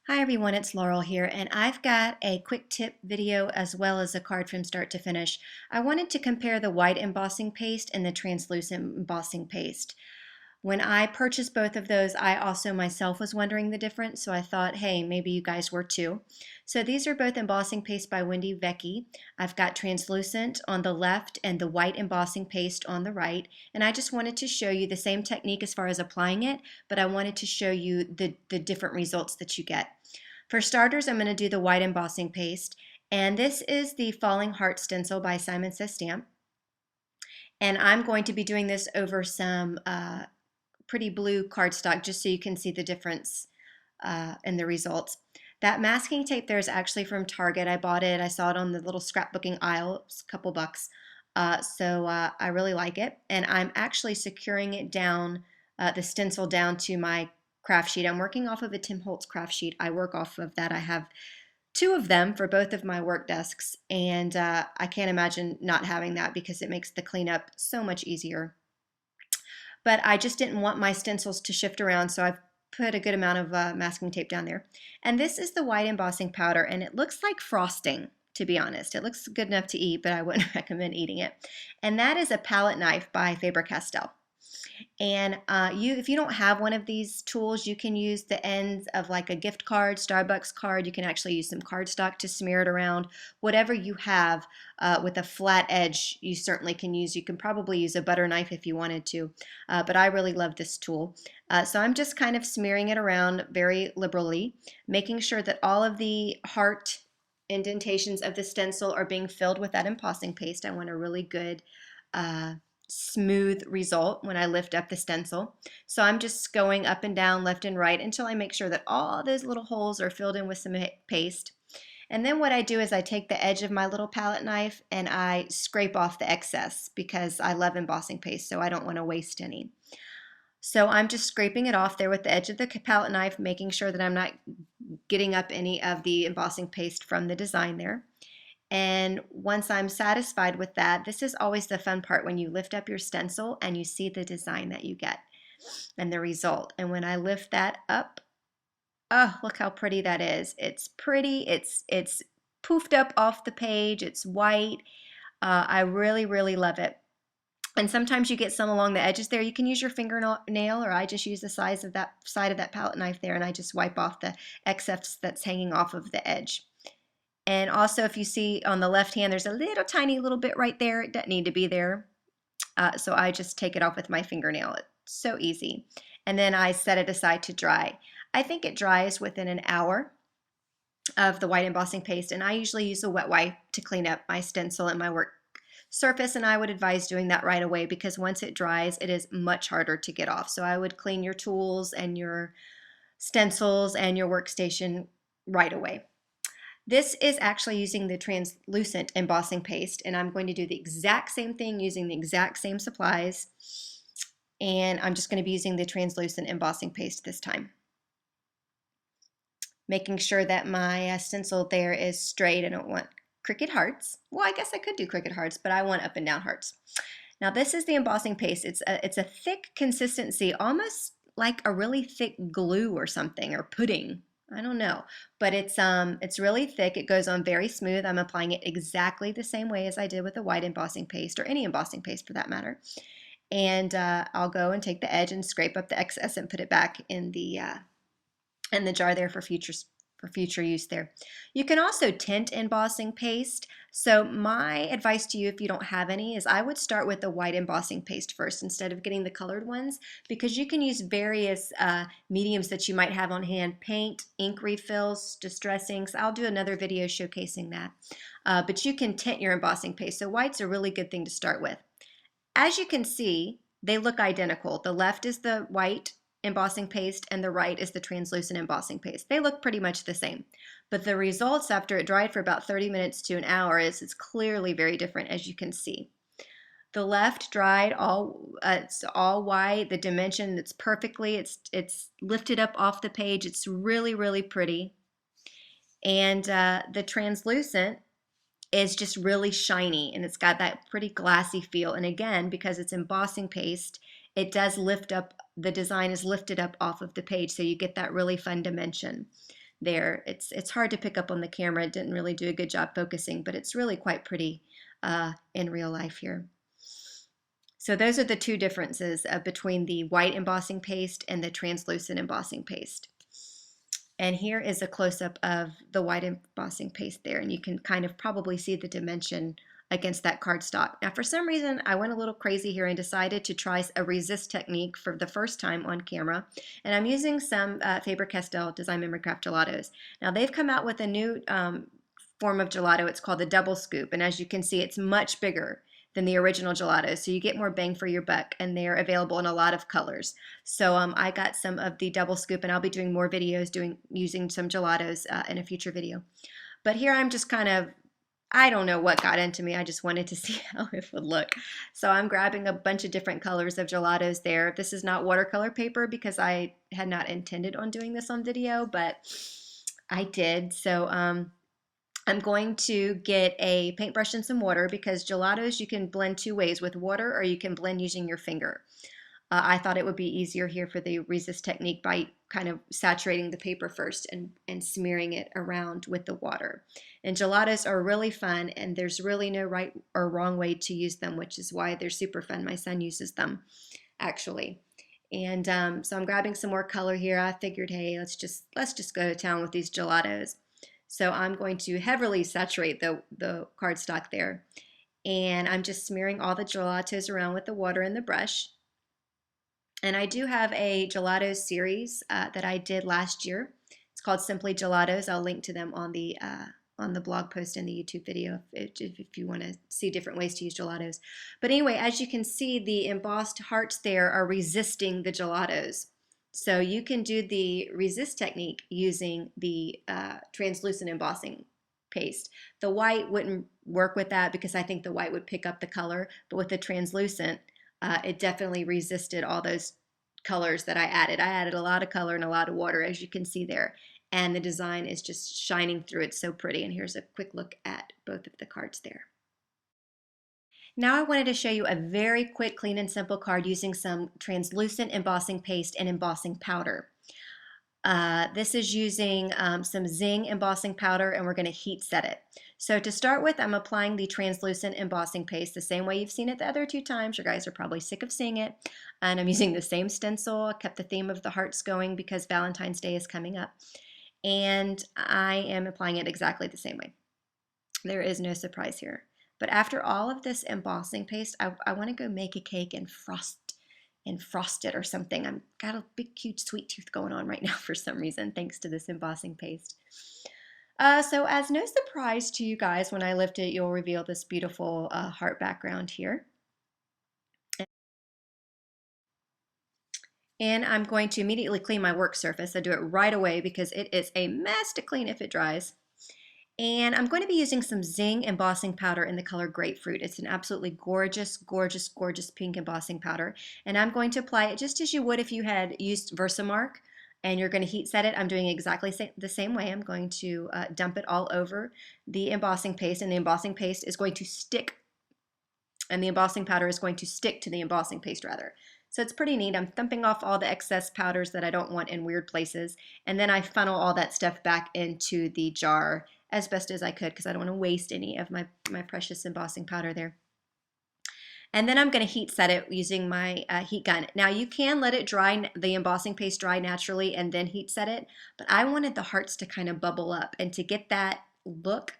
Hi everyone, it's Laurel here, and I've got a quick tip video as well as a card from start to finish. I wanted to compare the white embossing paste and the translucent embossing paste. When I purchased both of those, I also myself was wondering the difference, so I thought, hey, maybe you guys were too. So these are both embossing paste by Wendy Vecchi. I've got translucent on the left and the white embossing paste on the right, and I just wanted to show you the same technique as far as applying it, but I wanted to show you the different results that you get. For starters, I'm going to do the white embossing paste, and this is the Falling Heart stencil by Simon Says Stamp, and I'm going to be doing this over some pretty blue cardstock just so you can see the difference in the results. That masking tape there is actually from Target. I bought it. I saw it on the little scrapbooking aisle. It's a couple bucks. So I really like it. And I'm actually securing it down, the stencil down to my craft sheet. I'm working off of a Tim Holtz craft sheet. I work off of that. I have two of them for both of my work desks. And I can't imagine not having that because it makes the cleanup so much easier. But I just didn't want my stencils to shift around, so I've put a good amount of masking tape down there. And this is the white embossing powder, and it looks like frosting, to be honest. It looks good enough to eat, but I wouldn't recommend eating it. And that is a palette knife by Faber Castell. And if you don't have one of these tools, you can use the ends of like a gift card, Starbucks card. You can actually use some cardstock to smear it around. Whatever you have with a flat edge, you certainly can use. You can probably use a butter knife if you wanted to, but I really love this tool. So I'm just kind of smearing it around very liberally, making sure that all of the heart indentations of the stencil are being filled with that embossing paste. I want a really good smooth result when I lift up the stencil. So I'm just going up and down, left and right until I make sure that all those little holes are filled in with some paste. And then what I do is I take the edge of my little palette knife and I scrape off the excess because I love embossing paste, so I don't want to waste any. So I'm just scraping it off there with the edge of the palette knife, making sure that I'm not getting up any of the embossing paste from the design there. And once I'm satisfied with that, this is always the fun part when you lift up your stencil and you see the design that you get and the result. And when I lift that up, oh, look how pretty that is. It's pretty, it's poofed up off the page, it's white. I really, really love it. And sometimes you get some along the edges there. You can use your fingernail, or I just use the size of that side of that palette knife there, and I just wipe off the excess that's hanging off of the edge. And also, if you see on the left hand, there's a little tiny little bit right there. It doesn't need to be there. So I just take it off with my fingernail. It's so easy. And then I set it aside to dry. I think it dries within an hour of the white embossing paste. And I usually use a wet wipe to clean up my stencil and my work surface. And I would advise doing that right away because once it dries, it is much harder to get off. So I would clean your tools and your stencils and your workstation right away. This is actually using the translucent embossing paste, and I'm going to do the exact same thing using the exact same supplies, and I'm just going to be using the translucent embossing paste this time. Making sure that my stencil there is straight. I don't want crooked hearts. Well, I guess I could do crooked hearts, but I want up and down hearts. Now this is the embossing paste. It's a thick consistency, almost like a really thick glue or something, or pudding. I don't know, but it's really thick. It goes on very smooth. I'm applying it exactly the same way as I did with the white embossing paste, or any embossing paste for that matter. And I'll go and take the edge and scrape up the excess and put it back in the jar there for future use there. You can also tint embossing paste. So my advice to you, if you don't have any, is I would start with the white embossing paste first instead of getting the colored ones, because you can use various mediums that you might have on hand: paint, ink refills, distress inks. I'll do another video showcasing that. But you can tint your embossing paste. So white's a really good thing to start with. As you can see, they look identical. The left is the white embossing paste and the right is the translucent embossing paste. They look pretty much the same, but the results after it dried for about 30 minutes to an hour is clearly very different, as you can see. The left dried it's all white. The dimension, it's perfectly, it's lifted up off the page. It's really, really pretty. And the translucent is just really shiny, and it's got that pretty glassy feel. And again, because it's embossing paste, it does lift up, the design is lifted up off of the page, so you get that really fun dimension. there. It's hard to pick up on the camera. It didn't really do a good job focusing, but it's really quite pretty in real life here. So those are the two differences between the white embossing paste and the translucent embossing paste. And here is a close-up of the white embossing paste there, and you can kind of probably see the dimension against that cardstock. Now, for some reason, I went a little crazy here and decided to try a resist technique for the first time on camera, and I'm using some Faber Castell Design Memory Craft Gelatos. Now, they've come out with a new form of gelato. It's called the double scoop, and as you can see, it's much bigger than the original gelatos, so you get more bang for your buck, and they're available in a lot of colors. So I got some of the double scoop, and I'll be doing more videos using some gelatos in a future video. But here I'm just kind of, I don't know what got into me. I just wanted to see how it would look. So I'm grabbing a bunch of different colors of gelatos there. This is not watercolor paper because I had not intended on doing this on video, but I did. So I'm going to get a paintbrush and some water because gelatos you can blend two ways, with water or you can blend using your finger. I thought it would be easier here for the resist technique by kind of saturating the paper first and smearing it around with the water. And gelatos are really fun, and there's really no right or wrong way to use them, which is why they're super fun. My son uses them, actually. And so I'm grabbing some more color here. I figured, hey, let's just go to town with these gelatos. So I'm going to heavily saturate the cardstock there. And I'm just smearing all the gelatos around with the water and the brush. And I do have a gelato series that I did last year. It's called Simply Gelatos. I'll link to them on the blog post and the YouTube video if you want to see different ways to use gelatos. But anyway, as you can see, the embossed hearts there are resisting the gelatos. So you can do the resist technique using the translucent embossing paste. The white wouldn't work with that because I think the white would pick up the color, but with the translucent, it definitely resisted all those colors that I added. I added a lot of color and a lot of water, as you can see there, and the design is just shining through. It's so pretty. And here's a quick look at both of the cards there. Now I wanted to show you a very quick, clean, and simple card using some translucent embossing paste and embossing powder. This is using some Zing embossing powder, and we're going to heat set it. So to start with, I'm applying the translucent embossing paste the same way you've seen it the other two times. You guys are probably sick of seeing it. And I'm using the same stencil. I kept the theme of the hearts going because Valentine's Day is coming up. And I am applying it exactly the same way. There is no surprise here. But after all of this embossing paste, I want to go make a cake and frost it or something. I've got a big, huge sweet tooth going on right now for some reason, thanks to this embossing paste. So as no surprise to you guys, when I lift it, you'll reveal this beautiful heart background here. And I'm going to immediately clean my work surface. I do it right away because it is a mess to clean if it dries. And I'm going to be using some Zing embossing powder in the color Grapefruit. It's an absolutely gorgeous, gorgeous, gorgeous pink embossing powder. And I'm going to apply it just as you would if you had used Versamark and you're going to heat set it. I'm doing exactly the same way. I'm going to dump it all over the embossing paste, and the embossing paste is going to stick, and the embossing powder is going to stick to the embossing paste rather. So it's pretty neat. I'm thumping off all the excess powders that I don't want in weird places, and then I funnel all that stuff back into the jar as best as I could because I don't want to waste any of my precious embossing powder there. And then I'm going to heat set it using my heat gun. Now you can let it dry, the embossing paste dry naturally, and then heat set it, but I wanted the hearts to kind of bubble up, and to get that look,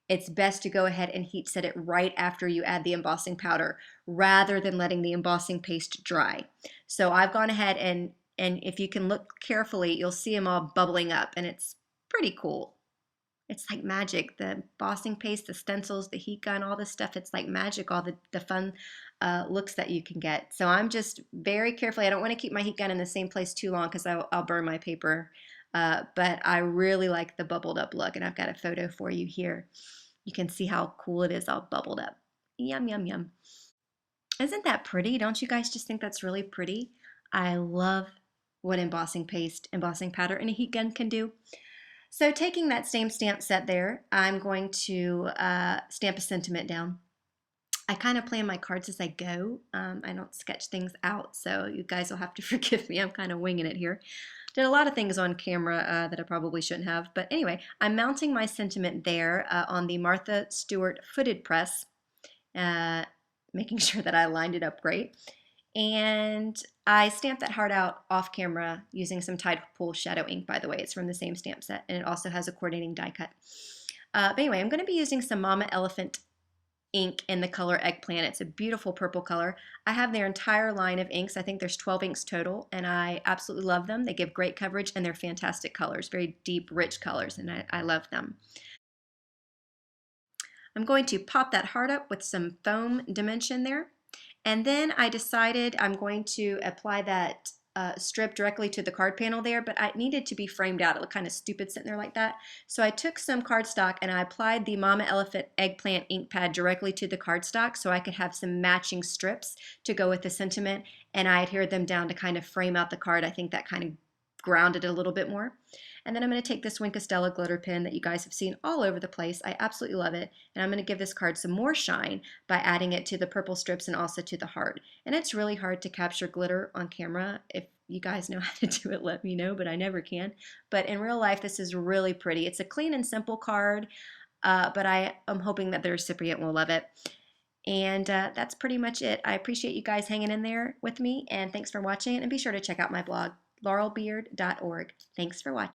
it's best to go ahead and heat set it right after you add the embossing powder rather than letting the embossing paste dry. So I've gone ahead and if you can look carefully, you'll see them all bubbling up, and it's pretty cool. It's like magic. The embossing paste, the stencils, the heat gun, all this stuff, it's like magic, all the fun looks that you can get. So I'm just very carefully, I don't want to keep my heat gun in the same place too long because I'll burn my paper. But I really like the bubbled up look, and I've got a photo for you here. You can see how cool it is all bubbled up. Yum, yum, yum. Isn't that pretty? Don't you guys just think that's really pretty? I love what embossing paste, embossing powder, and a heat gun can do. So taking that same stamp set there, I'm going to stamp a sentiment down. I kind of plan my cards as I go. I don't sketch things out, so you guys will have to forgive me. I'm kind of winging it here. Did a lot of things on camera that I probably shouldn't have. But anyway, I'm mounting my sentiment there on the Martha Stewart footed press, uh, making sure that I lined it up great. And I stamped that heart out off camera using some Tide Pool Shadow ink, by the way. It's from the same stamp set, and it also has a coordinating die cut. But anyway, I'm going to be using some Mama Elephant ink in the color Eggplant. It's a beautiful purple color. I have their entire line of inks. I think there's 12 inks total, and I absolutely love them. They give great coverage, and they're fantastic colors, very deep, rich colors, and I love them. I'm going to pop that heart up with some foam dimension there. And then I decided I'm going to apply that strip directly to the card panel there, but I needed to be framed out. It looked kind of stupid sitting there like that. So I took some cardstock and I applied the Mama Elephant Eggplant ink pad directly to the cardstock so I could have some matching strips to go with the sentiment, and I adhered them down to kind of frame out the card. I think that kind of grounded it a little bit more. And then I'm going to take this Wink of Stella glitter pen that you guys have seen all over the place. I absolutely love it. And I'm going to give this card some more shine by adding it to the purple strips and also to the heart. And it's really hard to capture glitter on camera. If you guys know how to do it, let me know, but I never can. But in real life, this is really pretty. It's a clean and simple card, but I am hoping that the recipient will love it. And that's pretty much it. I appreciate you guys hanging in there with me, and thanks for watching. And be sure to check out my blog, laurelbeard.org. Thanks for watching.